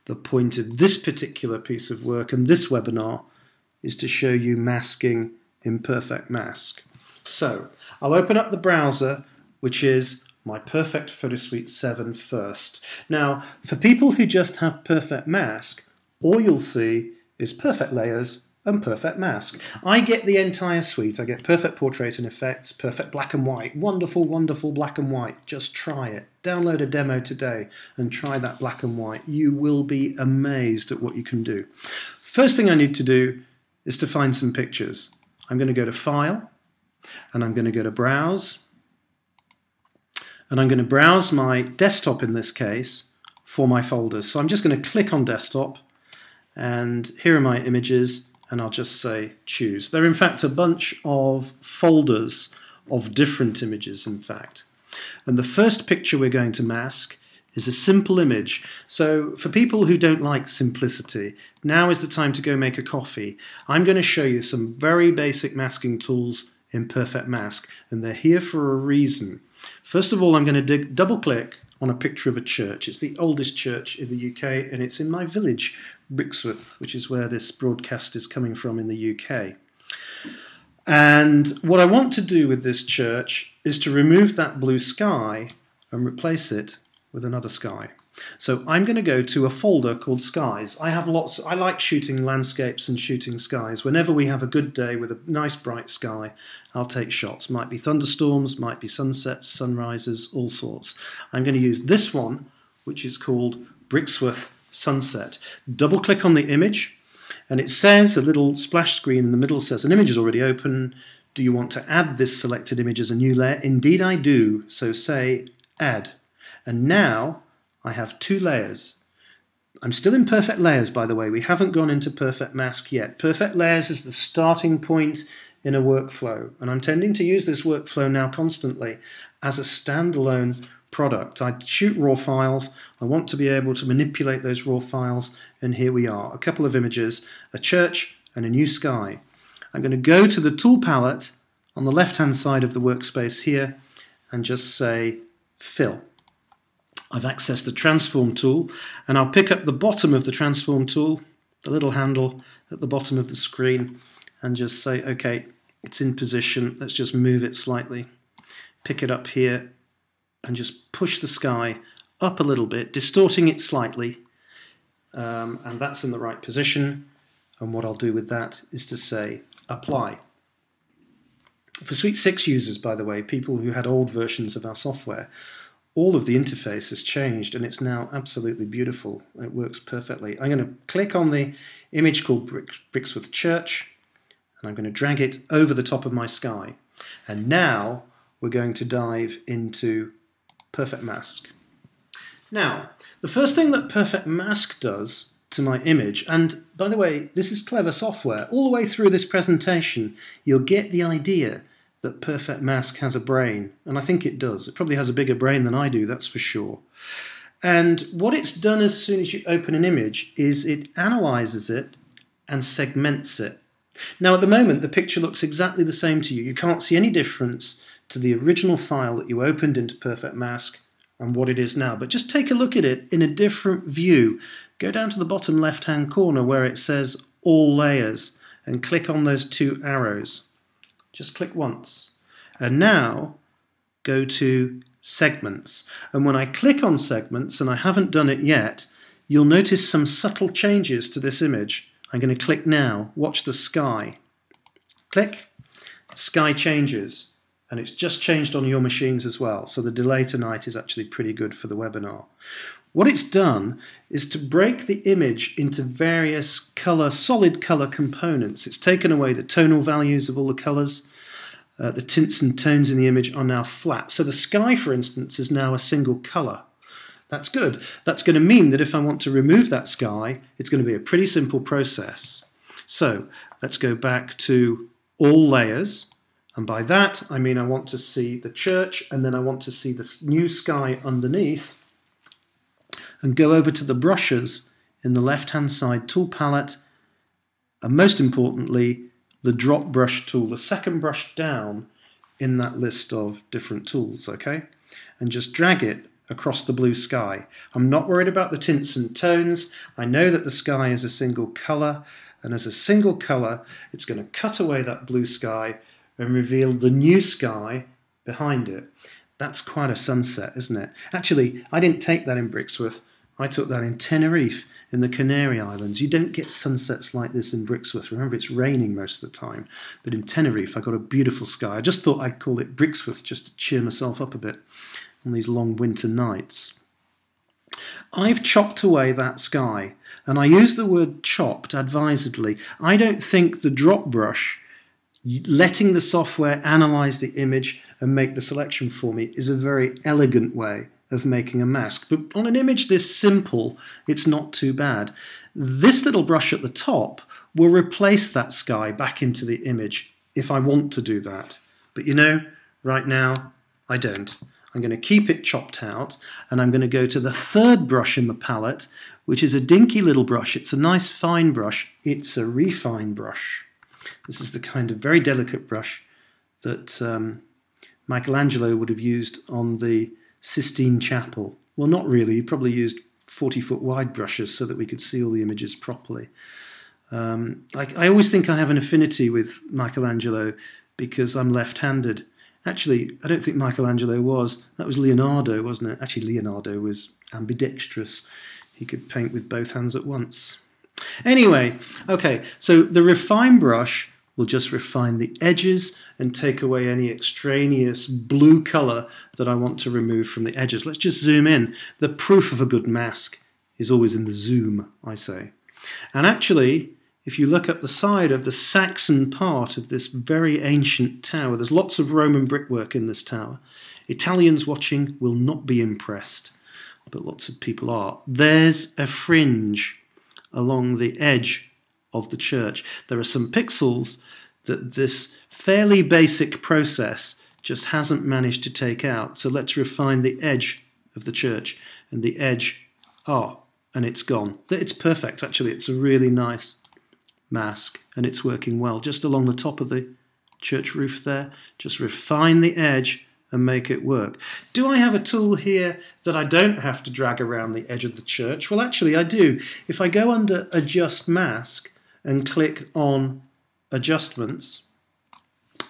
the point of this particular piece of work and this webinar is to show you masking in Perfect Mask. So I'll open up the browser, which is my Perfect Photo Suite 7 first. Now, for people who just have Perfect Mask, all you'll see is Perfect Layers and Perfect Mask. I get the entire suite. I get Perfect Portrait and Effects, Perfect Black and White. Wonderful, wonderful black and white. Just try it. Download a demo today and try that black and white. You will be amazed at what you can do. First thing I need to do is to find some pictures. I'm going to go to File, and I'm going to go to Browse, and I'm going to browse my desktop in this case for my folders. So I'm just going to click on Desktop, and here are my images, and I'll just say Choose. They're in fact a bunch of folders of different images, in fact. And the first picture we're going to mask is a simple image. So for people who don't like simplicity, now is the time to go make a coffee. I'm going to show you some very basic masking tools in Perfect Mask, and they're here for a reason. First of all, I'm going to double click on a picture of a church. It's the oldest church in the UK, and it's in my village, Brixworth, which is where this broadcast is coming from in the UK. And what I want to do with this church is to remove that blue sky and replace it with another sky. So I'm going to go to a folder called Skies. I like shooting landscapes and shooting skies. Whenever we have a good day with a nice bright sky, I'll take shots. Might be thunderstorms, might be sunsets, sunrises, all sorts. I'm going to use this one, which is called Brixworth Sunset. Double click on the image, and it says, a little splash screen in the middle says, an image is already open. Do you want to add this selected image as a new layer? Indeed I do. So say Add. And now I have two layers. I'm still in Perfect Layers, by the way. We haven't gone into Perfect Mask yet. Perfect Layers is the starting point in a workflow, and I'm tending to use this workflow now constantly as a standalone product. I shoot raw files. I want to be able to manipulate those raw files, and here we are. A couple of images, a church and a new sky. I'm going to go to the tool palette on the left-hand side of the workspace here and just say Fill. I've accessed the transform tool, and I'll pick up the bottom of the transform tool, the little handle at the bottom of the screen, and just say, okay, it's in position. Let's just move it slightly. Pick it up here and just push the sky up a little bit, distorting it slightly, and that's in the right position. And what I'll do with that is to say Apply. For Suite 6 users, by the way, people who had old versions of our software, all of the interface has changed, and it's now absolutely beautiful. It works perfectly. I'm going to click on the image called Brixworth Church, and I'm going to drag it over the top of my sky. And now we're going to dive into Perfect Mask. Now, the first thing that Perfect Mask does to my image, and by the way, this is clever software. All the way through this presentation, you'll get the idea that Perfect Mask has a brain, and I think it does. It probably has a bigger brain than I do, that's for sure. And what it's done as soon as you open an image is it analyzes it and segments it. Now at the moment the picture looks exactly the same to you. You can't see any difference to the original file that you opened into Perfect Mask and what it is now. But just take a look at it in a different view. Go down to the bottom left-hand corner where it says All Layers and click on those two arrows. Just click once. And now go to Segments. And when I click on Segments, and I haven't done it yet, you'll notice some subtle changes to this image. I'm going to click now. Watch the sky. Click. Sky changes. And it's just changed on your machines as well. So the delay tonight is actually pretty good for the webinar. What it's done is to break the image into various solid color components. It's taken away the tonal values of all the colors. The tints and tones in the image are now flat. So the sky, for instance, is now a single color. That's good. That's going to mean that if I want to remove that sky, it's going to be a pretty simple process. So let's go back to All Layers. And by that, I mean I want to see the church, and then I want to see the new sky underneath, and go over to the brushes in the left-hand side tool palette, and most importantly, the drop brush tool, the second brush down in that list of different tools, okay? And just drag it across the blue sky. I'm not worried about the tints and tones. I know that the sky is a single colour, and as a single colour it's going to cut away that blue sky and reveal the new sky behind it. That's quite a sunset, isn't it? Actually, I didn't take that in Brixworth. I took that in Tenerife, in the Canary Islands. You don't get sunsets like this in Brixworth. Remember, it's raining most of the time. But in Tenerife, I got a beautiful sky. I just thought I'd call it Brixworth just to cheer myself up a bit on these long winter nights. I've chopped away that sky, and I use the word chopped advisedly. I don't think the drop brush, letting the software analyse the image and make the selection for me, is a very elegant way of making a mask. But on an image this simple, it's not too bad. This little brush at the top will replace that sky back into the image if I want to do that. But you know, right now, I don't. I'm going to keep it chopped out, and I'm going to go to the third brush in the palette, which is a dinky little brush. It's a nice fine brush. It's a refine brush. This is the kind of very delicate brush that Michelangelo would have used on the Sistine Chapel. Well, not really. He probably used 40-foot wide brushes so that we could see all the images properly. I always think I have an affinity with Michelangelo because I'm left-handed. Actually, I don't think Michelangelo was. That was Leonardo, wasn't it? Actually, Leonardo was ambidextrous. He could paint with both hands at once. Anyway, okay, so the refine brush will just refine the edges and take away any extraneous blue colour that I want to remove from the edges. Let's just zoom in. The proof of a good mask is always in the zoom, I say. And actually, if you look at the side of the Saxon part of this very ancient tower, there's lots of Roman brickwork in this tower. Italians watching will not be impressed, but lots of people are. There's a fringe along the edge of the church. There are some pixels that this fairly basic process just hasn't managed to take out. So let's refine the edge of the church, and the edge, and it's gone. It's perfect, actually. It's a really nice mask, and it's working well. Just along the top of the church roof there, just refine the edge and make it work. Do I have a tool here that I don't have to drag around the edge of the church? Well, actually, I do. If I go under Adjust Mask and click on Adjustments,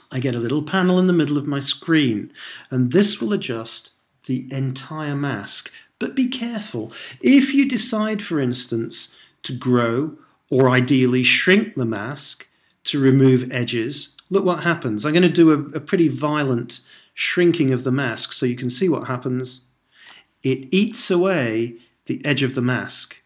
I get a little panel in the middle of my screen, and this will adjust the entire mask. But be careful. If you decide, for instance, to grow or ideally shrink the mask to remove edges, look what happens. I'm going to do a pretty violent shrinking of the mask so you can see what happens. It eats away the edge of the mask.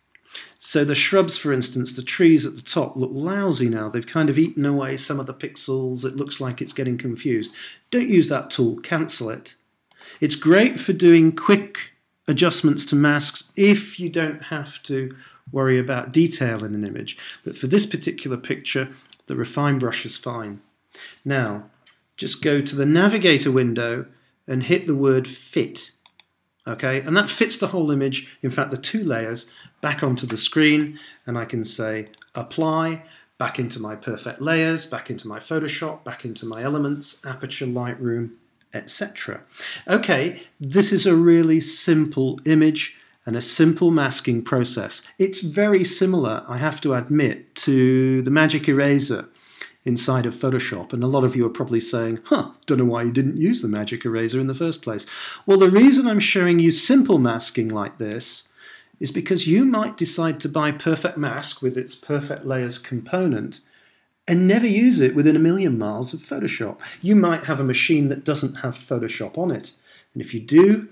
So the shrubs, for instance, the trees at the top look lousy now. They've kind of eaten away some of the pixels. It looks like it's getting confused. Don't use that tool. Cancel it. It's great for doing quick adjustments to masks if you don't have to worry about detail in an image. But for this particular picture, the refine brush is fine. Now, just go to the navigator window and hit the word fit. Okay, and that fits the whole image, in fact the two layers, back onto the screen, and I can say apply, back into my perfect layers, back into my Photoshop, back into my elements, aperture, Lightroom, etc. Okay, this is a really simple image and a simple masking process. It's very similar, I have to admit, to the magic eraser inside of Photoshop, and a lot of you are probably saying, don't know why you didn't use the magic eraser in the first place. Well, the reason I'm showing you simple masking like this is because you might decide to buy Perfect Mask with its Perfect Layers component and never use it within a million miles of Photoshop. You might have a machine that doesn't have Photoshop on it, and if you do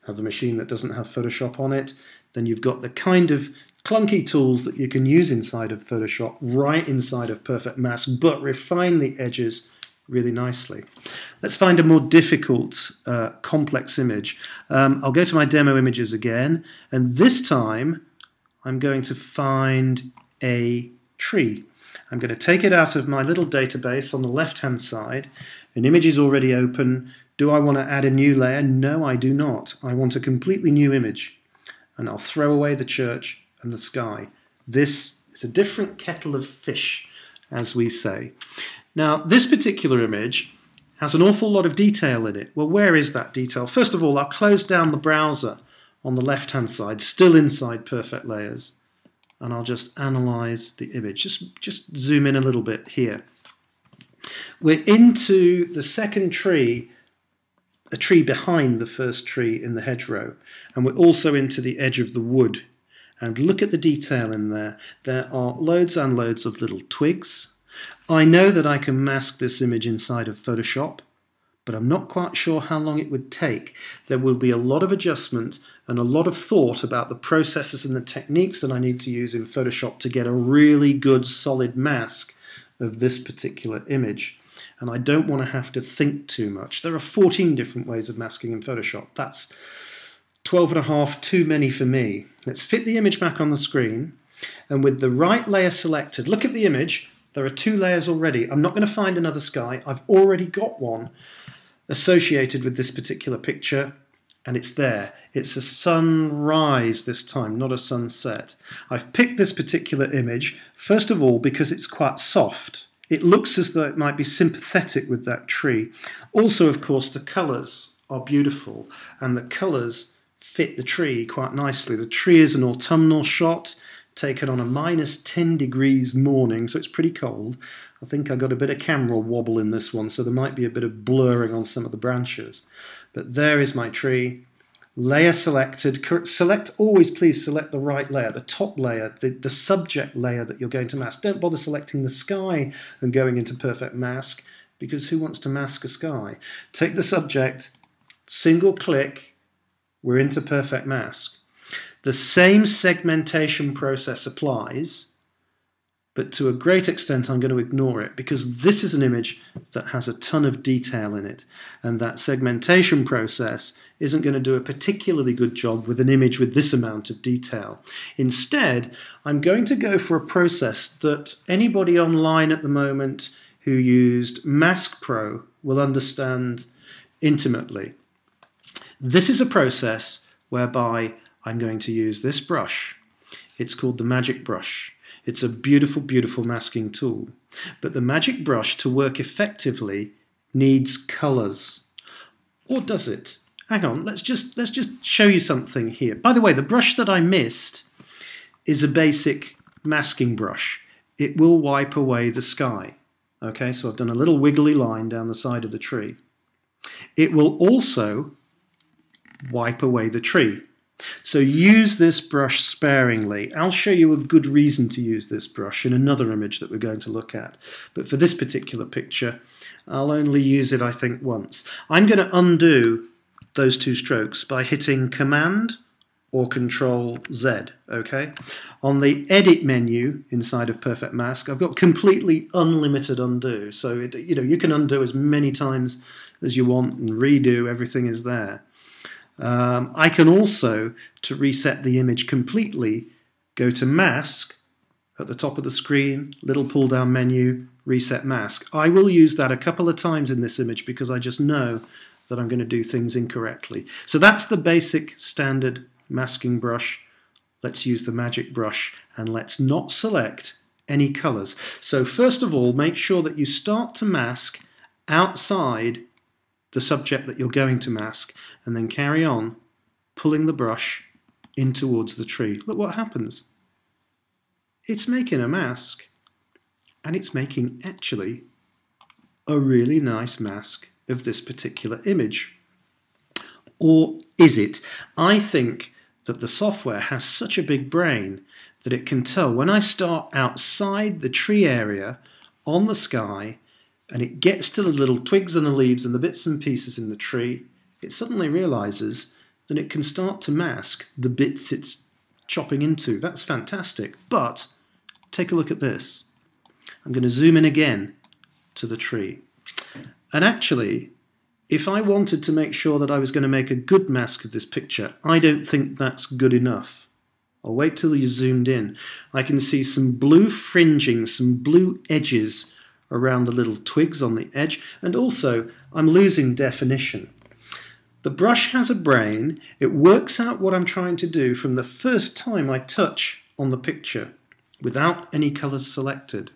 have a machine that doesn't have Photoshop on it, then you've got the kind of clunky tools that you can use inside of Photoshop right inside of Perfect Mask, but refine the edges really nicely. Let's find a more difficult, complex image. I'll go to my demo images again, and this time I'm going to find a tree. I'm going to take it out of my little database on the left-hand side. An image is already open. Do I want to add a new layer? No, I do not. I want a completely new image, and I'll throw away the church and the sky. This is a different kettle of fish, as we say. Now, this particular image has an awful lot of detail in it. Well, where is that detail? First of all, I'll close down the browser on the left-hand side, still inside Perfect Layers, and I'll just analyze the image. Just zoom in a little bit here. We're into the second tree, a tree behind the first tree in the hedgerow, and we're also into the edge of the wood. And look at the detail in there. There are loads and loads of little twigs. I know that I can mask this image inside of Photoshop, but I'm not quite sure how long it would take. There will be a lot of adjustment and a lot of thought about the processes and the techniques that I need to use in Photoshop to get a really good solid mask of this particular image. And I don't want to have to think too much. There are 14 different ways of masking in Photoshop. That's 12 and a half too many for me. Let's fit the image back on the screen, and with the right layer selected, look at the image. There are 2 layers already. I'm not going to find another sky. I've already got one associated with this particular picture, and it's there. It's a sunrise this time, not a sunset. I've picked this particular image, first of all, because it's quite soft. It looks as though it might be sympathetic with that tree. Also, of course, the colours are beautiful, and the colours fit the tree quite nicely. The tree is an autumnal shot, taken on a -10 degrees morning, so it's pretty cold. I think I got a bit of camera wobble in this one, so there might be a bit of blurring on some of the branches. But there is my tree. Layer selected. Always please select the right layer, the top layer, the subject layer that you're going to mask. Don't bother selecting the sky and going into Perfect Mask, because who wants to mask a sky? Take the subject, single click, we're into Perfect Mask. The same segmentation process applies, but to a great extent I'm going to ignore it, because this is an image that has a ton of detail in it, and that segmentation process isn't going to do a particularly good job with an image with this amount of detail. Instead, I'm going to go for a process that anybody online at the moment who used Mask Pro will understand intimately. This is a process whereby I'm going to use this brush. It's called the Magic Brush. It's a beautiful, beautiful masking tool. But the Magic Brush, to work effectively, needs colours. Or does it? Hang on, let's just show you something here. By the way, the brush that I missed is a basic masking brush. It will wipe away the sky. Okay, so I've done a little wiggly line down the side of the tree. It will also wipe away the tree. So use this brush sparingly. I'll show you a good reason to use this brush in another image that we're going to look at. But for this particular picture, I'll only use it, I think, once. I'm going to undo those 2 strokes by hitting Command or Control Z, okay? On the Edit menu inside of Perfect Mask, I've got completely unlimited undo. So you can undo as many times as you want and redo, everything is there. I can also, to reset the image completely, go to Mask at the top of the screen, little pull down menu, Reset Mask. I will use that a couple of times in this image because I just know that I'm going to do things incorrectly. So that's the basic standard masking brush. Let's use the Magic Brush and let's not select any colours. So first of all, make sure that you start to mask outside the subject that you're going to mask, and then carry on pulling the brush in towards the tree. Look what happens. It's making a mask, and it's making actually a really nice mask of this particular image. Or is it? I think that the software has such a big brain that it can tell when I start outside the tree area on the sky and it gets to the little twigs and the leaves and the bits and pieces in the tree, it suddenly realizes that it can start to mask the bits it's chopping into. That's fantastic. But take a look at this. I'm going to zoom in again to the tree. And actually, if I wanted to make sure that I was going to make a good mask of this picture, I don't think that's good enough. I'll wait till you've zoomed in. I can see some blue fringing, some blue edges around the little twigs on the edge, and also I'm losing definition. The brush has a brain. It works out what I'm trying to do from the first time I touch on the picture without any colours selected.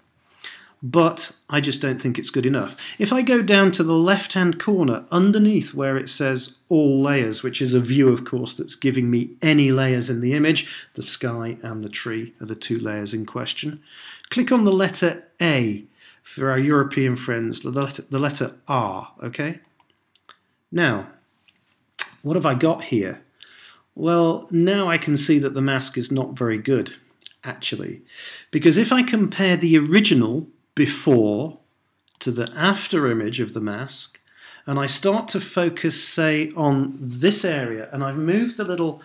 but I just don't think it's good enough. If I go down to the left-hand corner underneath where it says all layers, which is a view, of course, that's giving me any layers in the image, the sky and the tree are the two layers in question. Click on the letter A for our European friends, the letter R, okay? Now, what have I got here? Well, now I can see that the mask is not very good, actually, because if I compare the original before to the after image of the mask, and I start to focus, say, on this area, and I've moved the little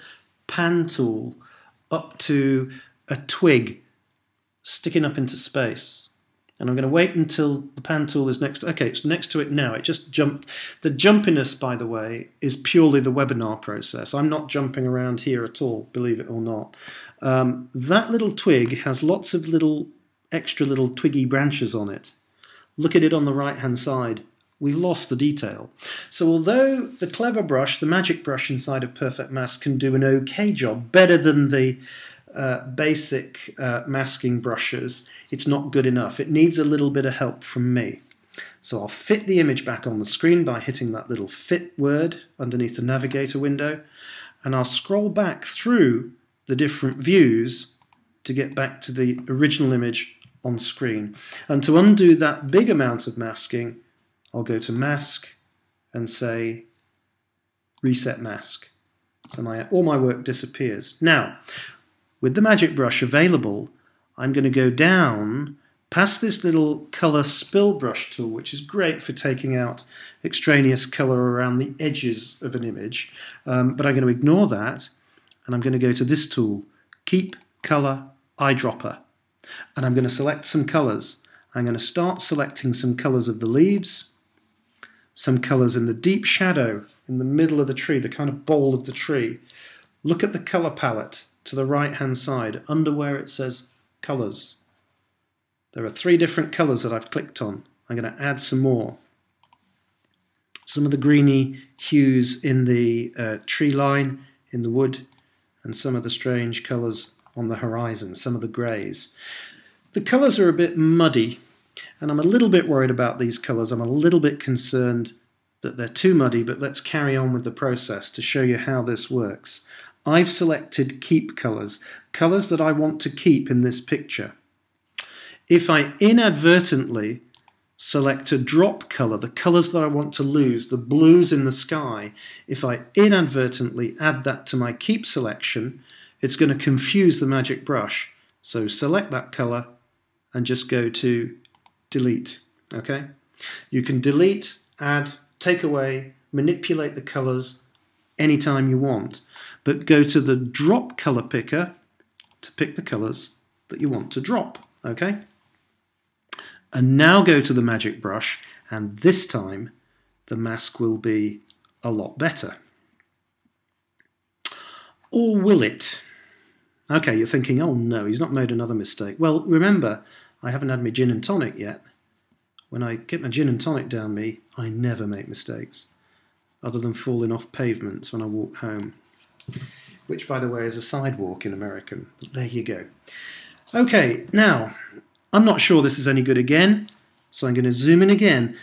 pan tool up to a twig sticking up into space, and I'm going to wait until the pan tool is next. Okay, it's next to it now. It just jumped. The jumpiness, by the way, is purely the webinar process. I'm not jumping around here at all, believe it or not. That little twig has lots of extra little twiggy branches on it. Look at it on the right-hand side. We've lost the detail. So although the clever brush, the magic brush inside of Perfect Mask, can do an okay job, better than the basic masking brushes, it's not good enough. It needs a little bit of help from me. So I'll fit the image back on the screen by hitting that little fit word underneath the navigator window, and I'll scroll back through the different views to get back to the original image on screen. And to undo that big amount of masking, I'll go to Mask and say Reset Mask. So all my work disappears. Now, with the magic brush available, I'm going to go down past this little colour spill brush tool, which is great for taking out extraneous colour around the edges of an image, but I'm going to ignore that, and I'm going to go to this tool, Keep Colour Eyedropper, and I'm going to select some colours. I'm going to start selecting some colours of the leaves, some colours in the deep shadow in the middle of the tree, the kind of bowl of the tree. Look at the colour palette to the right hand side under where it says colours. There are 3 different colours that I've clicked on. I'm going to add some more. Some of the greeny hues in the tree line, in the wood, and some of the strange colours on the horizon, some of the greys. The colours are a bit muddy, and I'm a little bit worried about these colours. I'm a little bit concerned that they're too muddy, but let's carry on with the process to show you how this works. I've selected keep colours, colours that I want to keep in this picture. If I inadvertently select a drop colour, the colours that I want to lose, the blues in the sky, if I inadvertently add that to my keep selection, it's going to confuse the magic brush. So select that colour and just go to delete. Okay? You can delete, add, take away, manipulate the colours anytime you want, but go to the drop colour picker to pick the colours that you want to drop. Okay? And now go to the magic brush, and this time the mask will be a lot better. Or will it? Okay, you're thinking, oh no, he's not made another mistake. Well, remember, I haven't had my gin and tonic yet. When I get my gin and tonic down me, I never make mistakes, other than falling off pavements when I walk home, which, by the way, is a sidewalk in American. But there you go. Okay, now, I'm not sure this is any good again, so I'm going to zoom in again.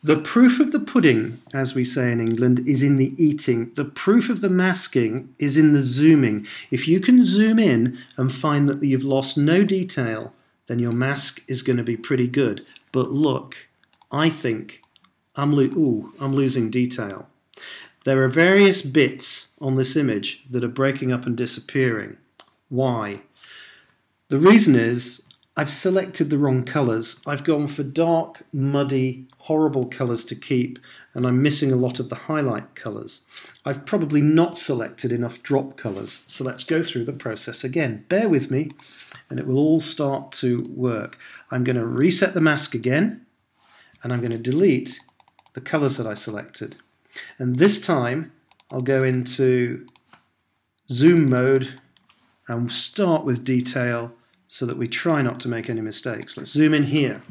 The proof of the pudding, as we say in England, is in the eating. The proof of the masking is in the zooming. If you can zoom in and find that you've lost no detail, then your mask is going to be pretty good. But look, I think I'm losing detail. There are various bits on this image that are breaking up and disappearing. Why? The reason is I've selected the wrong colours. I've gone for dark, muddy, horrible colours to keep, and I'm missing a lot of the highlight colours. I've probably not selected enough drop colours, so let's go through the process again. Bear with me, and it will all start to work. I'm going to reset the mask again, and I'm going to delete the colours that I selected. And this time, I'll go into zoom mode and start with detail, so that we try not to make any mistakes. Let's zoom in here.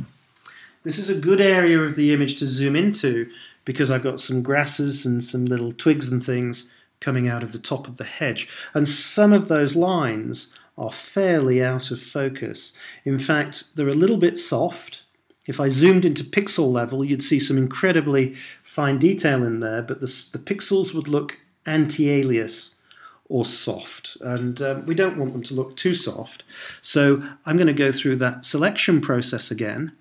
This is a good area of the image to zoom into because I've got some grasses and some little twigs and things coming out of the top of the hedge. And some of those lines are fairly out of focus. In fact, they're a little bit soft If I zoomed into pixel level, you'd see some incredibly fine detail in there, but the pixels would look anti-alias or soft, and we don't want them to look too soft. So I'm going to go through that selection process again,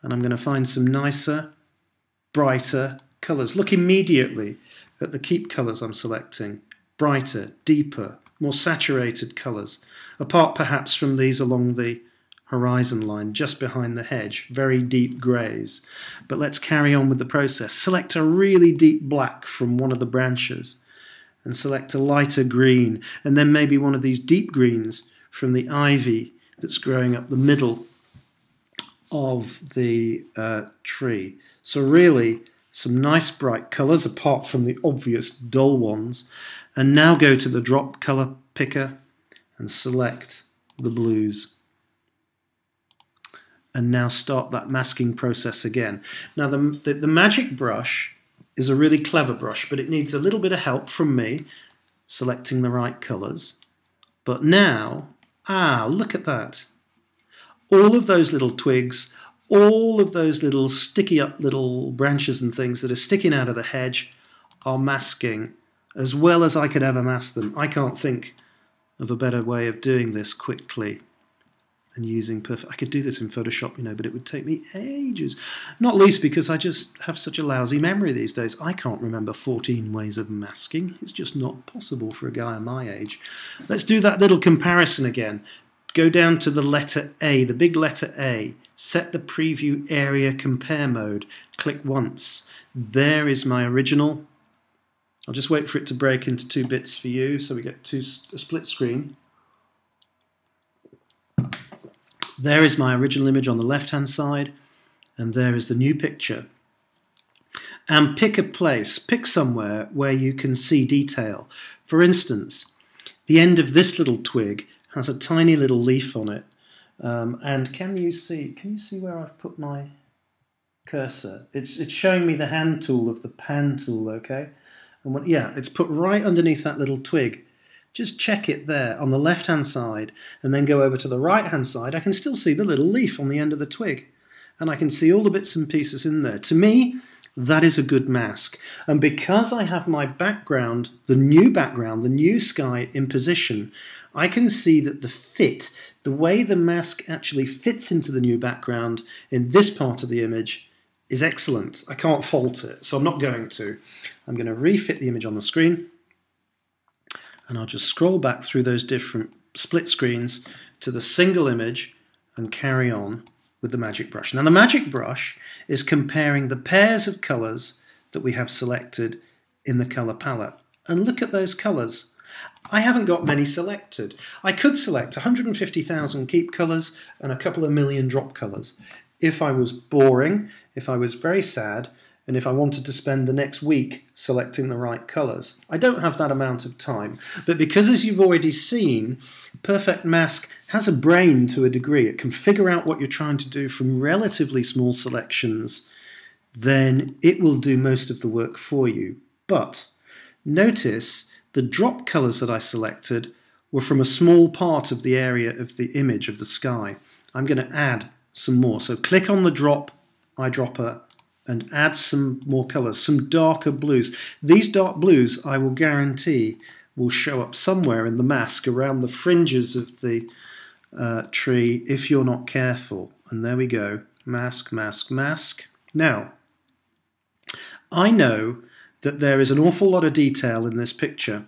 and I'm going to find some nicer, brighter colours. Look immediately at the keep colours I'm selecting. Brighter, deeper, more saturated colours, apart perhaps from these along the horizon line just behind the hedge, very deep greys. But let's carry on with the process. Select a really deep black from one of the branches and select a lighter green, and then maybe one of these deep greens from the ivy that's growing up the middle of the tree. So really some nice bright colours apart from the obvious dull ones. And now go to the drop colour picker and select the blues. And now start that masking process again. Now the magic brush is a really clever brush, but it needs a little bit of help from me selecting the right colours. But now, look at that. All of those little twigs, all of those little sticky up little branches and things that are sticking out of the hedge are masking as well as I could ever mask them. I can't think of a better way of doing this quickly and using perfect. I could do this in Photoshop, you know, but it would take me ages. Not least because I just have such a lousy memory these days. I can't remember 14 ways of masking. It's just not possible for a guy my age. Let's do that little comparison again. Go down to the letter A, the big letter A. Set the preview area compare mode. Click once. There is my original. I'll just wait for it to break into 2 bits for you so we get a split screen. There is my original image on the left-hand side, and there is the new picture. And pick a place, pick somewhere where you can see detail. For instance, the end of this little twig has a tiny little leaf on it. And can you see where I've put my cursor? It's showing me the hand tool of the pan tool, okay? And it's put right underneath that little twig. Just check it there on the left-hand side and then go over to the right-hand side. I can still see the little leaf on the end of the twig. And I can see all the bits and pieces in there. To me, that is a good mask. And because I have my background, the new sky in position, I can see that the way the mask actually fits into the new background in this part of the image is excellent. I can't fault it, so I'm not going to. I'm going to refit the image on the screen. And I'll just scroll back through those different split screens to the single image and carry on with the magic brush. Now the magic brush is comparing the pairs of colours that we have selected in the colour palette. And look at those colours. I haven't got many selected. I could select 150,000 keep colours and a couple of million drop colours. If I was boring, if I was very sad, and if I wanted to spend the next week selecting the right colours. I don't have that amount of time, but because, as you've already seen, Perfect Mask has a brain to a degree. It can figure out what you're trying to do from relatively small selections, then it will do most of the work for you. But notice the drop colours that I selected were from a small part of the area of the image of the sky. I'm going to add some more. So click on the drop eyedropper and add some more colours, some darker blues. These dark blues, I will guarantee, will show up somewhere in the mask around the fringes of the tree if you're not careful. And there we go. Mask, mask, mask. Now, I know that there is an awful lot of detail in this picture,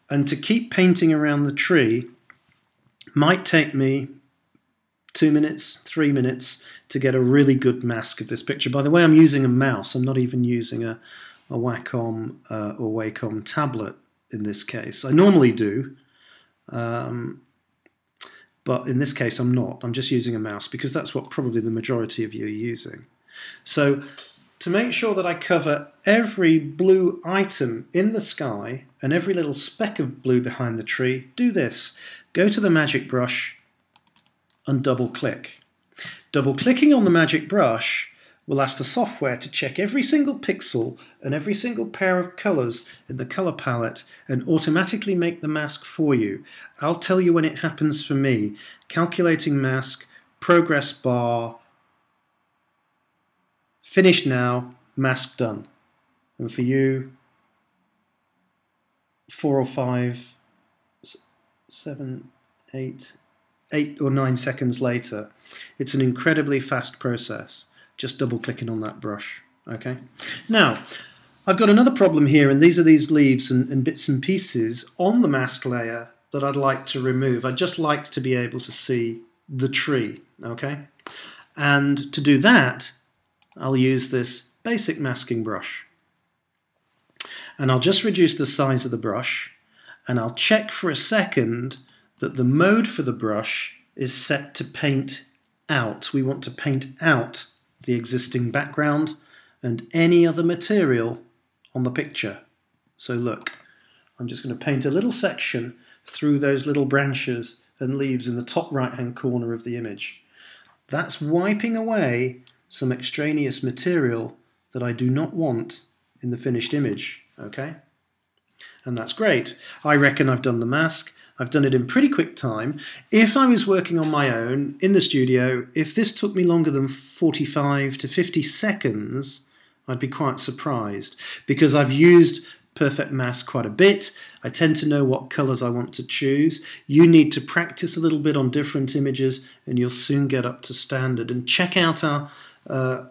and to keep painting around the tree might take me 2 minutes, 3 minutes to get a really good mask of this picture. By the way, I'm using a mouse. I'm not even using a Wacom or Wacom tablet in this case. I normally do, but in this case I'm not. I'm just using a mouse because that's what probably the majority of you are using. So to make sure that I cover every blue item in the sky and every little speck of blue behind the tree, do this. Go to the magic brush and double click. Double clicking on the magic brush will ask the software to check every single pixel and every single pair of colours in the colour palette and automatically make the mask for you. I'll tell you when it happens for me. Calculating mask, progress bar, Finished now, mask done. And for you, 4 or 5, 7, 8 or 9 seconds later, it's an incredibly fast process, just double clicking on that brush. Okay. Now, I've got another problem here, and these are these leaves and bits and pieces on the mask layer that I'd like to remove. I'd just like to be able to see the tree, okay? And to do that, I'll use this basic masking brush. And I'll just reduce the size of the brush, and I'll check for a second that the mode for the brush is set to paint out. We want to paint out the existing background and any other material on the picture. So look, I'm just going to paint a little section through those little branches and leaves in the top right hand corner of the image. That's wiping away some extraneous material that I do not want in the finished image, okay? And that's great. I reckon I've done the mask. I've done it in pretty quick time. If I was working on my own in the studio, if this took me longer than 45 to 50 seconds, I'd be quite surprised, because I've used Perfect Mask quite a bit. I tend to know what colours I want to choose. You need to practice a little bit on different images and you'll soon get up to standard. And check out our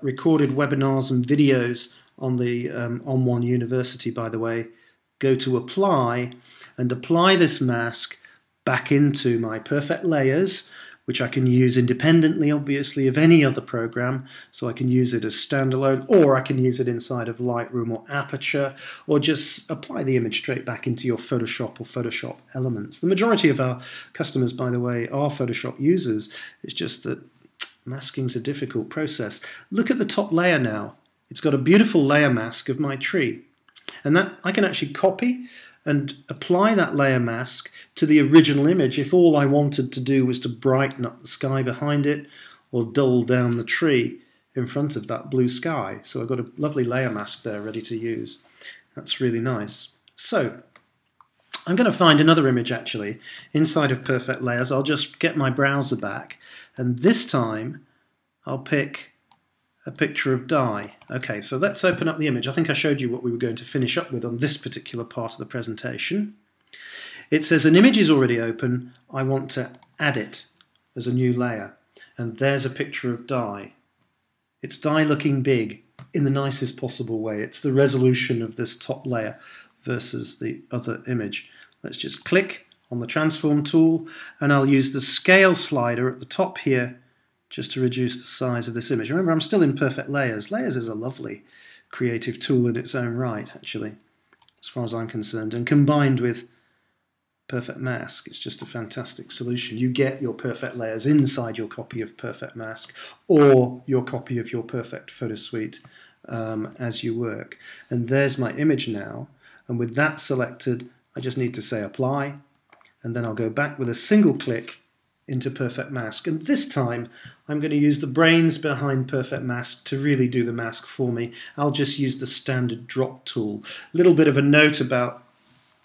recorded webinars and videos on the onOne University, by the way. Go to Apply and apply this mask back into my Perfect Layers, which I can use independently, obviously, of any other program. So I can use it as standalone, or I can use it inside of Lightroom or Aperture, or just apply the image straight back into your Photoshop or Photoshop Elements. The majority of our customers, by the way, are Photoshop users. It's just that masking's a difficult process. Look at the top layer now. It's got a beautiful layer mask of my tree. And that I can actually copy and apply that layer mask to the original image if all I wanted to do was to brighten up the sky behind it or dull down the tree in front of that blue sky. So I've got a lovely layer mask there ready to use. That's really nice. So I'm going to find another image actually inside of Perfect Layers. I'll just get my browser back, and this time I'll pick a picture of dye. Okay, so let's open up the image. I think I showed you what we were going to finish up with on this particular part of the presentation. It says an image is already open. I want to add it as a new layer. And there's a picture of dye. It's dye looking big in the nicest possible way. It's the resolution of this top layer versus the other image. Let's just click on the transform tool, and I'll use the scale slider at the top here just to reduce the size of this image. Remember, I'm still in Perfect Layers. Layers is a lovely creative tool in its own right, actually, as far as I'm concerned. And combined with Perfect Mask, it's just a fantastic solution. You get your Perfect Layers inside your copy of Perfect Mask or your copy of your Perfect Photo Suite as you work. And there's my image now. And with that selected, I just need to say Apply. And then I'll go back with a single click into Perfect Mask, and this time I'm going to use the brains behind Perfect Mask to really do the mask for me. I'll just use the standard drop tool. A little bit of a note about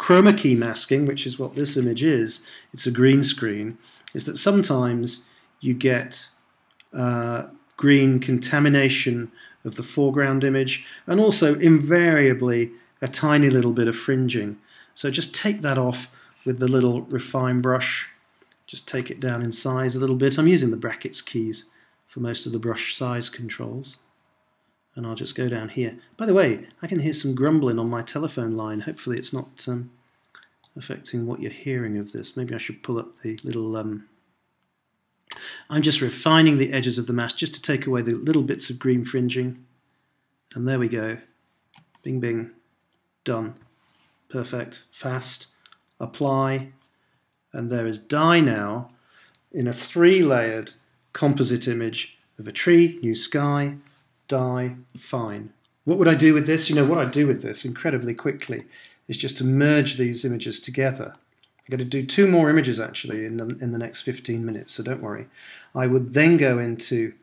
chroma key masking, which is what this image is. It's a green screen. Is that sometimes you get green contamination of the foreground image, and also invariably a tiny little bit of fringing. So just take that off with the little refine brush. Just take it down in size a little bit. I'm using the brackets keys for most of the brush size controls. And I'll just go down here. By the way, I can hear some grumbling on my telephone line. Hopefully it's not affecting what you're hearing of this. Maybe I should pull up the little... I'm just refining the edges of the mask just to take away the little bits of green fringing. And there we go. Bing, bing. Done. Perfect. Fast. Apply. And there is dye now in a 3-layered composite image of a tree, new sky, dye, fine. What would I do with this? You know, what I do with this incredibly quickly is just to merge these images together. I'm going to do 2 more images actually in the next 15 minutes, so don't worry. I would then go into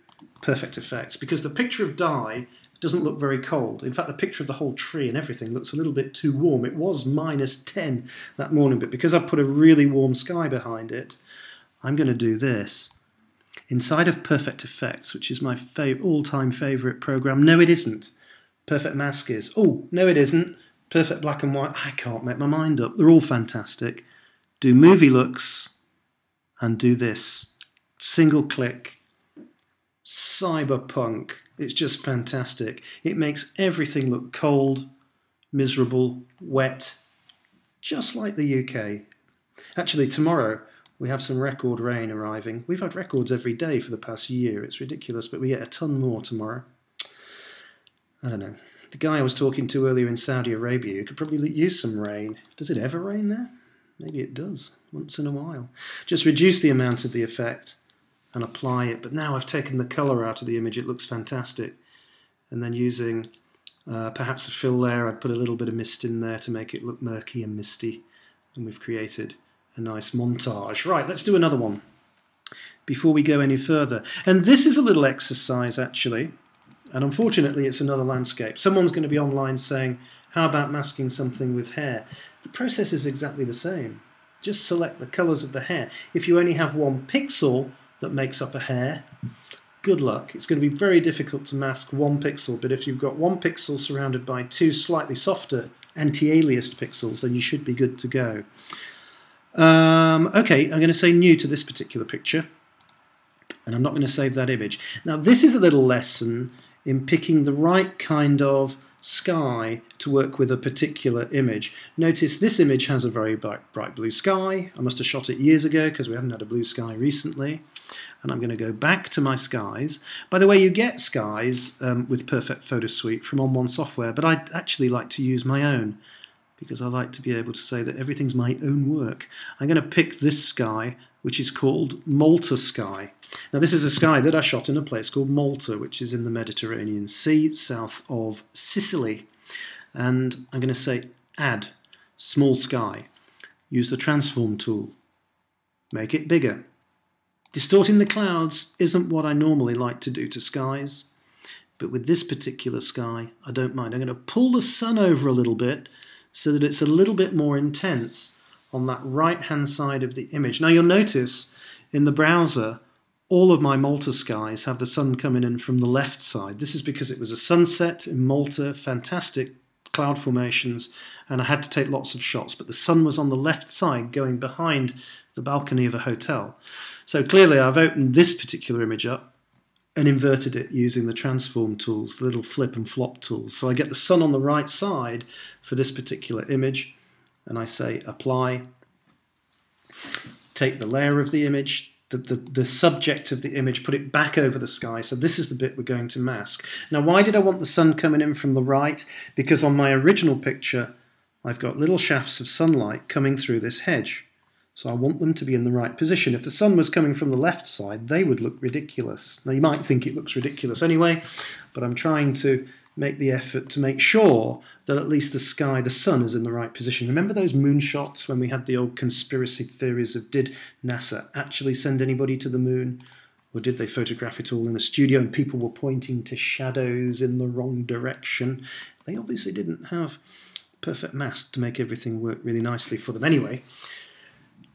Perfect Effects, because the picture of dye doesn't look very cold. In fact, the picture of the whole tree and everything looks a little bit too warm. It was -10 that morning, but because I've put a really warm sky behind it, I'm going to do this. inside of Perfect Effects, which is my all-time favourite program. No, it isn't. Perfect Mask is. Oh, no, it isn't. Perfect Black and White. I can't make my mind up. They're all fantastic. Do Movie Looks and do this. Single click. Cyberpunk. It's just fantastic. It makes everything look cold, miserable, wet, just like the UK. Actually, tomorrow we have some record rain arriving. We've had records every day for the past year. It's ridiculous, but we get a ton more tomorrow. I don't know. The guy I was talking to earlier in Saudi Arabia could probably use some rain. Does it ever rain there? Maybe it does, once in a while. Just reduce the amount of the effect and apply it. But now I've taken the colour out of the image, it looks fantastic. And then using perhaps a fill layer, I'd put a little bit of mist in there to make it look murky and misty. And we've created a nice montage. Right, let's do another one before we go any further. And this is a little exercise, actually. And unfortunately, it's another landscape. Someone's going to be online saying, how about masking something with hair? The process is exactly the same. Just select the colours of the hair. If you only have one pixel that makes up a hair, good luck. It's going to be very difficult to mask one pixel, but if you've got one pixel surrounded by two slightly softer anti-aliased pixels, then you should be good to go. Okay, I'm going to say new to this particular picture, and I'm not going to save that image. Now, this is a little lesson in picking the right kind of sky to work with a particular image. Notice this image has a very bright blue sky. I must have shot it years ago because we haven't had a blue sky recently. And I'm going to go back to my skies. By the way, you get skies with Perfect Photo Suite from onOne software, but I actually like to use my own because I like to be able to say that everything's my own work. I'm going to pick this sky, which is called Malta Sky. Now, this is a sky that I shot in a place called Malta, which is in the Mediterranean Sea, south of Sicily. And I'm going to say Add, Small Sky. Use the Transform tool. Make it bigger. Distorting the clouds isn't what I normally like to do to skies, but with this particular sky, I don't mind. I'm going to pull the sun over a little bit so that it's a little bit more intense on that right-hand side of the image. Now, you'll notice in the browser, all of my Malta skies have the sun coming in from the left side. This is because it was a sunset in Malta, fantastic cloud formations, and I had to take lots of shots, but the sun was on the left side going behind the balcony of a hotel. So clearly I've opened this particular image up and inverted it using the transform tools, the little flip and flop tools. So I get the sun on the right side for this particular image, and I say apply, take the layer of the image, the subject of the image, put it back over the sky. So this is the bit we're going to mask. Now, why did I want the sun coming in from the right? Because on my original picture, I've got little shafts of sunlight coming through this hedge. So I want them to be in the right position. If the sun was coming from the left side, they would look ridiculous. Now, you might think it looks ridiculous anyway, but I'm trying to make the effort to make sure that at least the sky, the sun, is in the right position. Remember those moonshots when we had the old conspiracy theories of did NASA actually send anybody to the moon? Or did they photograph it all in a studio and people were pointing to shadows in the wrong direction? They obviously didn't have perfect mask to make everything work really nicely for them anyway.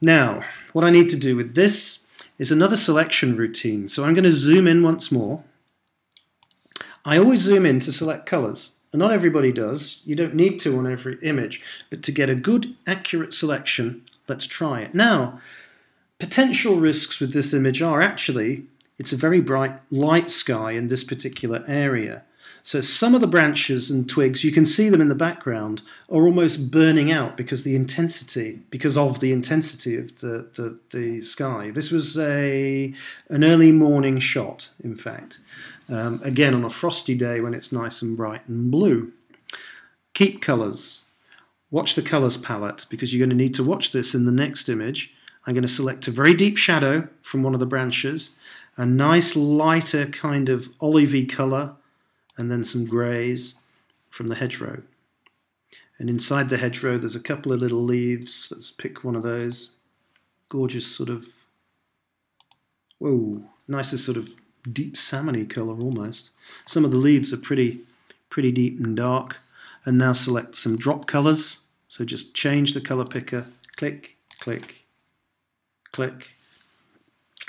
Now, what I need to do with this is another selection routine. So I'm going to zoom in once more. I always zoom in to select colours, and not everybody does. You don't need to on every image, but to get a good, accurate selection, let's try it. Now, potential risks with this image are actually, it's a very bright light sky in this particular area. So some of the branches and twigs, you can see them in the background, are almost burning out because of the intensity of the sky. This was an early morning shot, in fact. Again, on a frosty day when it's nice and bright and blue. Keep colours. Watch the colours palette, because you're going to need to watch this in the next image. I'm going to select a very deep shadow from one of the branches, a nice lighter kind of olivey colour, and then some greys from the hedgerow. And inside the hedgerow there's a couple of little leaves. Let's pick one of those. Gorgeous sort of, whoa, nicest sort of deep salmony colour almost. Some of the leaves are pretty deep and dark. And now select some drop colours. So just change the colour picker, click, click, click.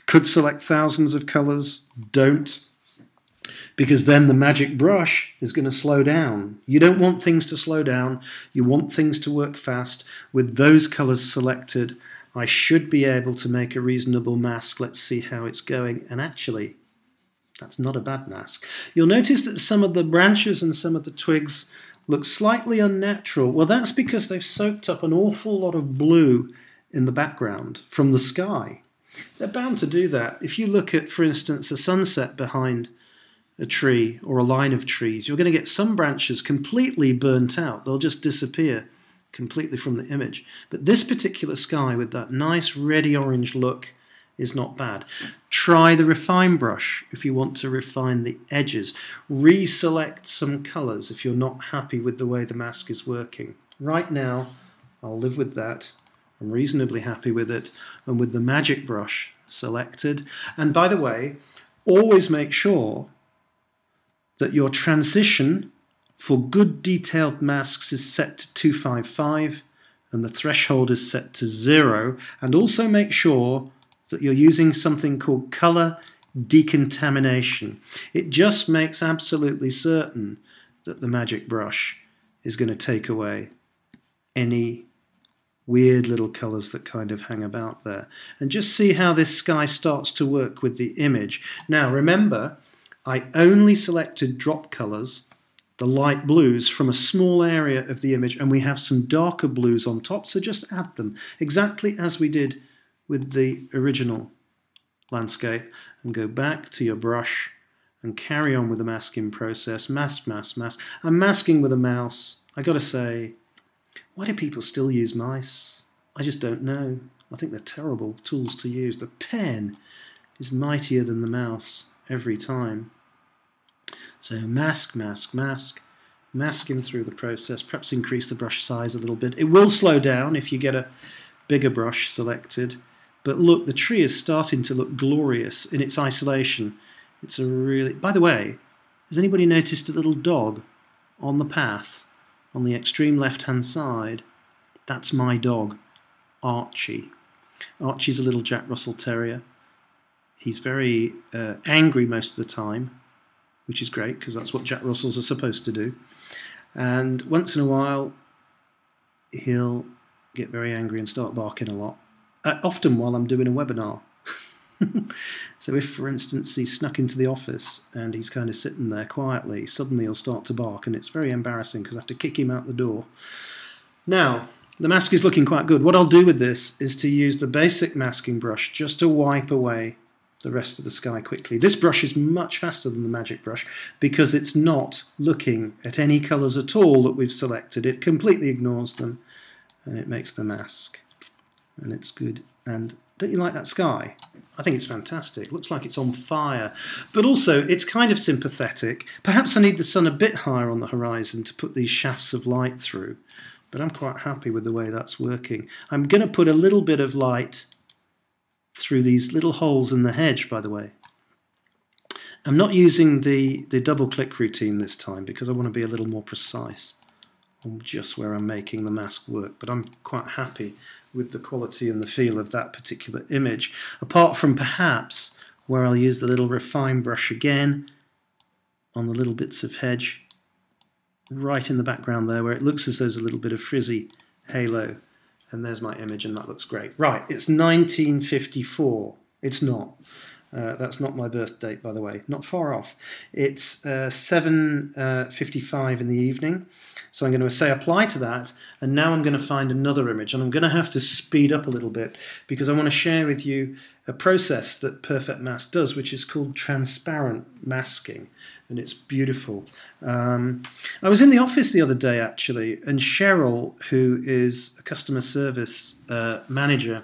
Could select thousands of colours. Don't. Because then the magic brush is going to slow down. You don't want things to slow down. You want things to work fast. With those colours selected, I should be able to make a reasonable mask. Let's see how it's going. And actually, that's not a bad mask. You'll notice that some of the branches and some of the twigs look slightly unnatural. Well, that's because they've soaked up an awful lot of blue in the background from the sky. They're bound to do that. If you look at, for instance, a sunset behind a tree or a line of trees, you're going to get some branches completely burnt out. They'll just disappear completely from the image. But this particular sky with that nice reddy orange look is not bad. Try the refine brush if you want to refine the edges. Reselect some colours if you're not happy with the way the mask is working. Right now, I'll live with that. I'm reasonably happy with it. And with the magic brush selected. And by the way, always make sure that your transition for good detailed masks is set to 255 and the threshold is set to 0. And also make sure that you're using something called color decontamination. It just makes absolutely certain that the magic brush is going to take away any weird little colors that kind of hang about there. And just see how this sky starts to work with the image. Now remember, I only selected drop colors, the light blues, from a small area of the image, and we have some darker blues on top, so just add them exactly as we did with the original landscape, and go back to your brush and carry on with the masking process. Mask, mask, mask. I'm masking with a mouse. I gotta say, why do people still use mice? I just don't know. I think they're terrible tools to use. The pen is mightier than the mouse every time. So mask, mask, mask. Masking through the process. Perhaps increase the brush size a little bit. It will slow down if you get a bigger brush selected. But look, the tree is starting to look glorious in its isolation. It's a really... By the way, has anybody noticed a little dog on the path on the extreme left-hand side? That's my dog, Archie. Archie's a little Jack Russell Terrier. He's very angry most of the time, which is great because that's what Jack Russells are supposed to do. And once in a while, he'll get very angry and start barking a lot. Often while I'm doing a webinar. So if, for instance, he snuck into the office and he's kind of sitting there quietly, suddenly he'll start to bark, and it's very embarrassing because I have to kick him out the door. Now, the mask is looking quite good. What I'll do with this is to use the basic masking brush just to wipe away the rest of the sky quickly. This brush is much faster than the magic brush because it's not looking at any colours at all that we've selected. It completely ignores them and it makes the mask. And it's good. And don't you like that sky? I think it's fantastic. Looks like it's on fire. But also, it's kind of sympathetic. Perhaps I need the sun a bit higher on the horizon to put these shafts of light through. But I'm quite happy with the way that's working. I'm going to put a little bit of light through these little holes in the hedge, by the way. I'm not using the double-click routine this time because I want to be a little more precise on just where I'm making the mask work, but I'm quite happy with the quality and the feel of that particular image, apart from perhaps where I'll use the little refine brush again on the little bits of hedge right in the background there where it looks as though there's a little bit of frizzy halo, and there's my image and that looks great. Right, it's 1954. It's not. That's not my birth date, by the way. Not far off. It's 7:55 in the evening. So I'm going to say apply to that, and now I'm going to find another image, and I'm going to have to speed up a little bit because I want to share with you a process that Perfect Mask does, which is called transparent masking, and it's beautiful. I was in the office the other day, actually, and Cheryl, who is a customer service manager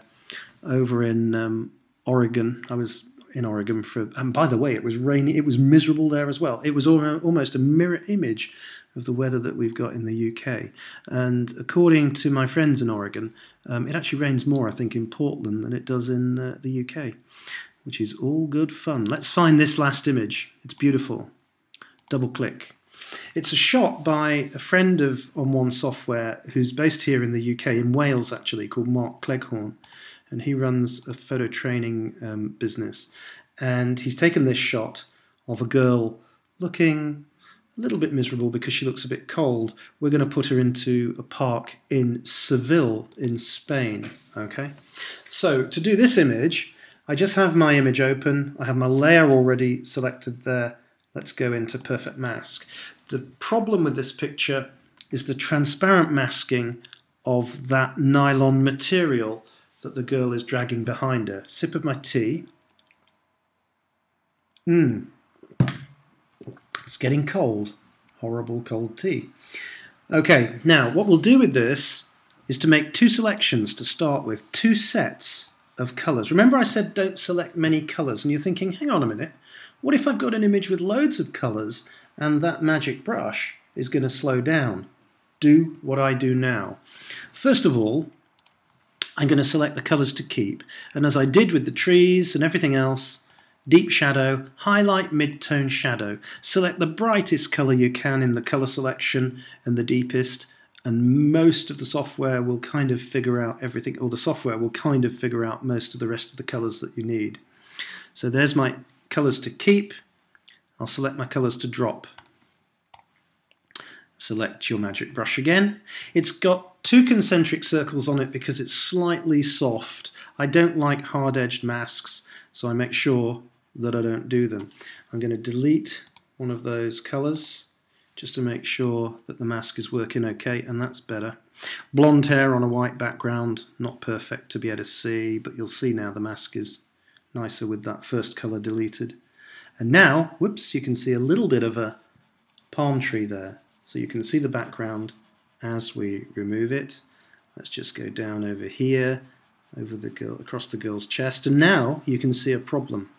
over in Oregon, I was in Oregon and by the way, it was rainy, it was miserable there as well. It was almost a mirror image of the weather that we've got in the UK. And according to my friends in Oregon, it actually rains more, I think, in Portland than it does in the UK, which is all good fun. Let's find this last image. It's beautiful. Double click. It's a shot by a friend of onOne Software who's based here in the UK, in Wales actually, called Mark Cleghorn. and he runs a photo training business. And he's taken this shot of a girl looking a little bit miserable because she looks a bit cold. We're going to put her into a park in Seville in Spain. Okay, so to do this image, I just have my image open. I have my layer already selected there. Let's go into Perfect Mask. The problem with this picture is the transparent masking of that nylon material that the girl is dragging behind her. Sip of my tea. It's getting cold. Horrible cold tea. Okay, now what we'll do with this is to make two selections to start with, two sets of colours. Remember I said don't select many colours, and you're thinking, hang on a minute, what if I've got an image with loads of colours and that magic brush is going to slow down? Do what I do now. First of all, I'm going to select the colours to keep, and as I did with the trees and everything else, deep shadow, highlight, mid-tone shadow. Select the brightest colour you can in the colour selection and the deepest, and most of the software will kind of figure out everything, or the software will kind of figure out most of the rest of the colours that you need. So there's my colours to keep. I'll select my colours to drop. Select your magic brush again. It's got two concentric circles on it because it's slightly soft. I don't like hard-edged masks, so I make sure that I don't do them. I'm going to delete one of those colours just to make sure that the mask is working okay, and that's better. Blonde hair on a white background, not perfect to be able to see, but you'll see now the mask is nicer with that first colour deleted. And now, whoops, you can see a little bit of a palm tree there. So you can see the background as we remove it. Let's just go down over here, over the girl, across the girl's chest, and now you can see a problem.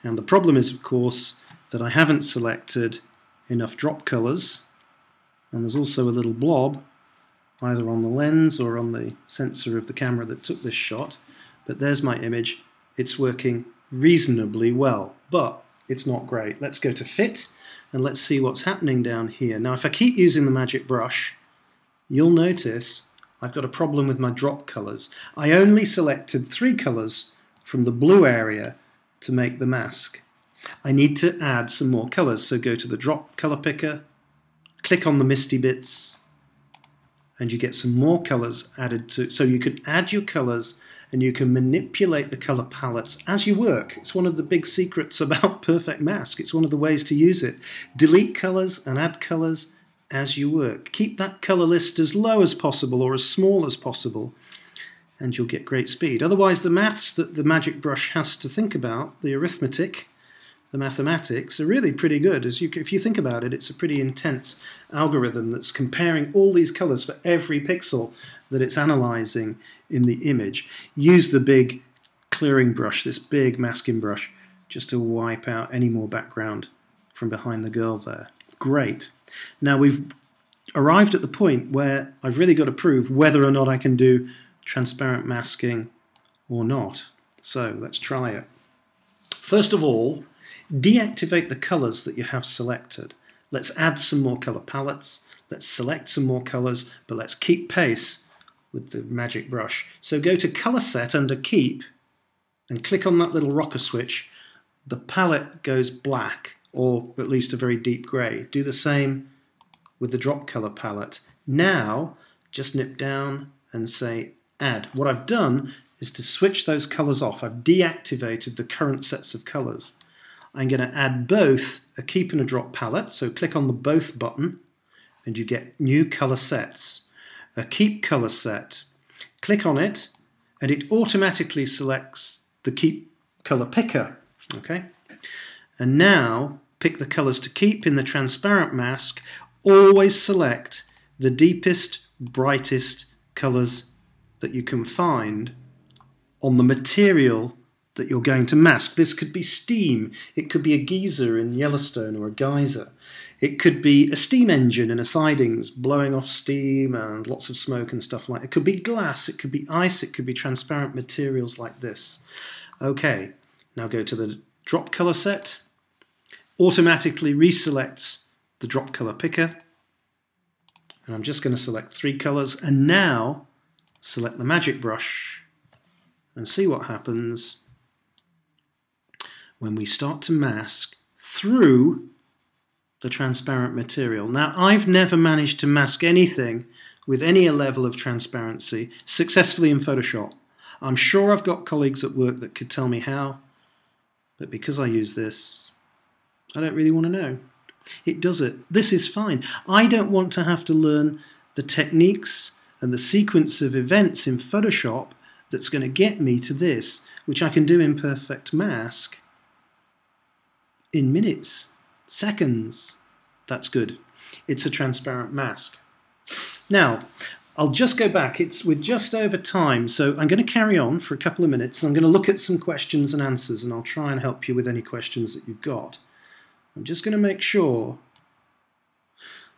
And the problem is, of course, that I haven't selected enough drop colours, and there's also a little blob either on the lens or on the sensor of the camera that took this shot. But there's my image. It's working reasonably well, but it's not great. Let's go to Fit, and let's see what's happening down here. Now, if I keep using the magic brush, you'll notice I've got a problem with my drop colours. I only selected 3 colours from the blue area to make the mask. I need to add some more colours, so go to the drop colour picker, click on the misty bits, and you get some more colours added to. So you can add your colours and you can manipulate the colour palettes as you work. It's one of the big secrets about Perfect Mask. It's one of the ways to use it. Delete colours and add colours as you work. Keep that colour list as low as possible or as small as possible, and you'll get great speed. Otherwise, the maths that the magic brush has to think about, the arithmetic, the mathematics, are really pretty good. If you think about it, it's a pretty intense algorithm that's comparing all these colours for every pixel that it's analysing in the image. Use the big clearing brush, this big masking brush, just to wipe out any more background from behind the girl there. Great. Now we've arrived at the point where I've really got to prove whether or not I can do transparent masking or not. So let's try it. First of all, deactivate the colours that you have selected. Let's add some more colour palettes. Let's select some more colours, but let's keep pace with the magic brush. So go to Colour Set under Keep and click on that little rocker switch. The palette goes black, or at least a very deep grey. Do the same with the drop colour palette. Now just nip down and say Add. What I've done is to switch those colours off. I've deactivated the current sets of colours. I'm going to add both a keep and a drop palette, so click on the both button and you get new colour sets. A keep colour set, click on it and it automatically selects the keep colour picker. Okay, and now pick the colours to keep in the transparent mask. Always select the deepest, brightest colours that you can find on the material that you're going to mask. This could be steam, it could be a geyser in Yellowstone or a geyser. It could be a steam engine in a sidings blowing off steam and lots of smoke and stuff like that. It could be glass, it could be ice, it could be transparent materials like this. Okay, now go to the drop colour set. Automatically reselects the drop colour picker. And I'm just going to select 3 colours and now select the magic brush and see what happens when we start to mask through the transparent material. Now, I've never managed to mask anything with any level of transparency successfully in Photoshop. I'm sure I've got colleagues at work that could tell me how, but because I use this, I don't really want to know. It does it. This is fine. I don't want to have to learn the techniques and the sequence of events in Photoshop that's going to get me to this, which I can do in Perfect Mask in minutes, seconds. That's good. It's a transparent mask. Now, I'll just go back. We're just over time, so I'm going to carry on for a couple of minutes. I'm going to look at some questions and answers, and I'll try and help you with any questions that you've got. I'm just going to make sure.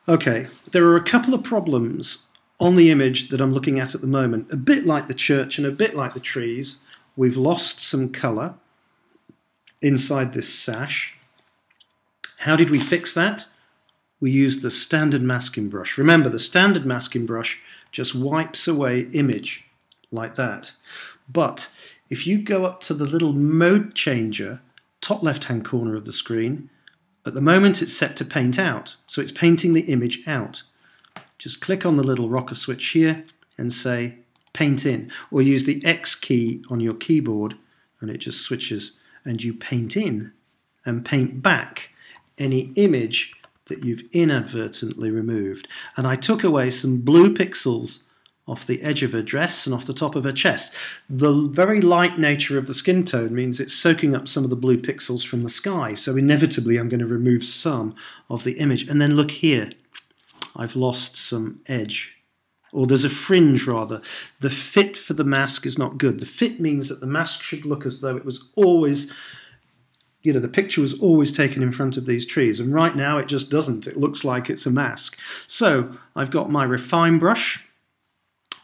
Okay, there are a couple of problems on the image that I'm looking at the moment. A bit like the church and a bit like the trees. We've lost some colour inside this sash. How did we fix that? We used the standard masking brush. Remember, the standard masking brush just wipes away image like that. But if you go up to the little mode changer, top left-hand corner of the screen, at the moment it's set to paint out, so it's painting the image out. Just click on the little rocker switch here and say paint in, or use the X key on your keyboard and it just switches, and you paint in and paint back any image that you've inadvertently removed. And I took away some blue pixels off the edge of her dress and off the top of her chest. The very light nature of the skin tone means it's soaking up some of the blue pixels from the sky, so inevitably I'm going to remove some of the image. And then look here, I've lost some edge, or there's a fringe rather. The fit for the mask is not good. The fit means that the mask should look as though it was always, you know, the picture was always taken in front of these trees, and right now it just doesn't. It looks like it's a mask. So I've got my refine brush,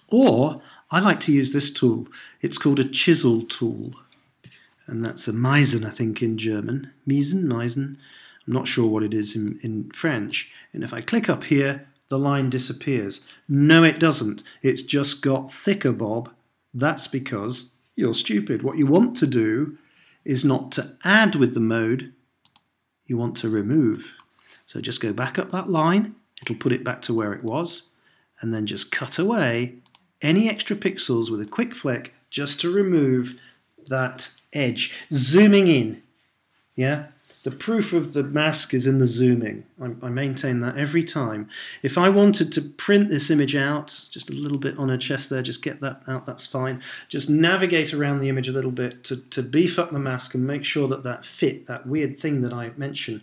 or I like to use this tool. It's called a chisel tool, and that's a Meisen, I think, in German. Meisen. I'm not sure what it is in French. And if I click up here, the line disappears. No, it doesn't. It's just got thicker, Bob. That's because you're stupid. What you want to do is not to add with the mode, you want to remove. So just go back up that line, it'll put it back to where it was, and then just cut away any extra pixels with a quick flick just to remove that edge. Zooming in, yeah? The proof of the mask is in the zooming. I maintain that every time. If I wanted to print this image out, just a little bit on her chest there, just get that out, that's fine. Just navigate around the image a little bit to beef up the mask and make sure that that fit, that weird thing that I mentioned,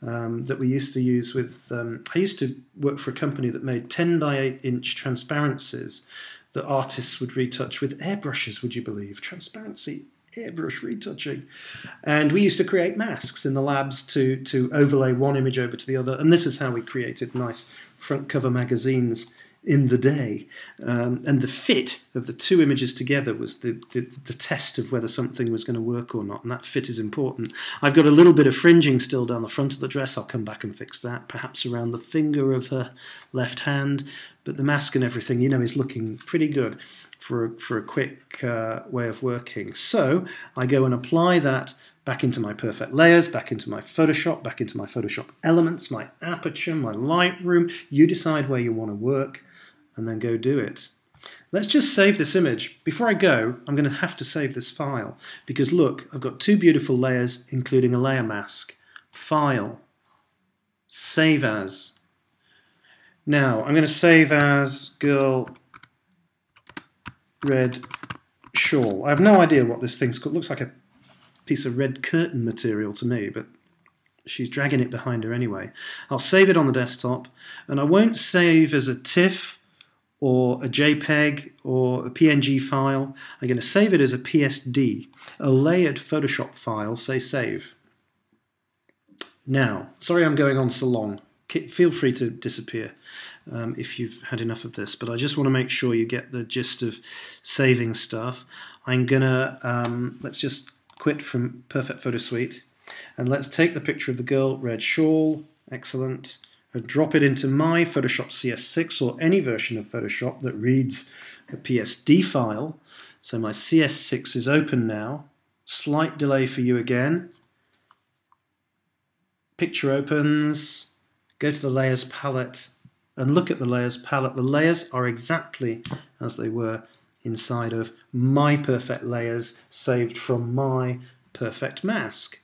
that we used to use with... I used to work for a company that made 10 by 8 inch transparencies that artists would retouch with airbrushes, would you believe? Transparency airbrush retouching. And we used to create masks in the labs to overlay one image over to the other, and this is how we created nice front cover magazines in the day. And the fit of the two images together was the test of whether something was going to work or not, and that fit is important. I've got a little bit of fringing still down the front of the dress. I'll come back and fix that, perhaps around the finger of her left hand, but the mask and everything, you know, is looking pretty good for a quick way of working. So I go and apply that back into my perfect layers, back into my Photoshop, back into my Photoshop elements, my aperture, my Lightroom. You decide where you want to work and then go do it. Let's just save this image. Before I go, I'm going to have to save this file because look, I've got two beautiful layers including a layer mask. File, save as. Now I'm going to save as girl red shawl. I have no idea what this thing's called. It looks like a piece of red curtain material to me, but she's dragging it behind her anyway. I'll save it on the desktop, and I won't save as a TIFF or a JPEG or a PNG file. I'm going to save it as a PSD, a layered Photoshop file. Say save. Now, sorry I'm going on so long. Feel free to disappear if you've had enough of this, but I just want to make sure you get the gist of saving stuff. I'm gonna, let's just quit from Perfect Photo Suite, and let's take the picture of the girl, red shawl, excellent, and drop it into my Photoshop CS6 or any version of Photoshop that reads a PSD file. So my CS6 is open now. Slight delay for you again. Picture opens. Go to the Layers palette and look at the Layers palette. The layers are exactly as they were inside of my perfect layers saved from my perfect mask.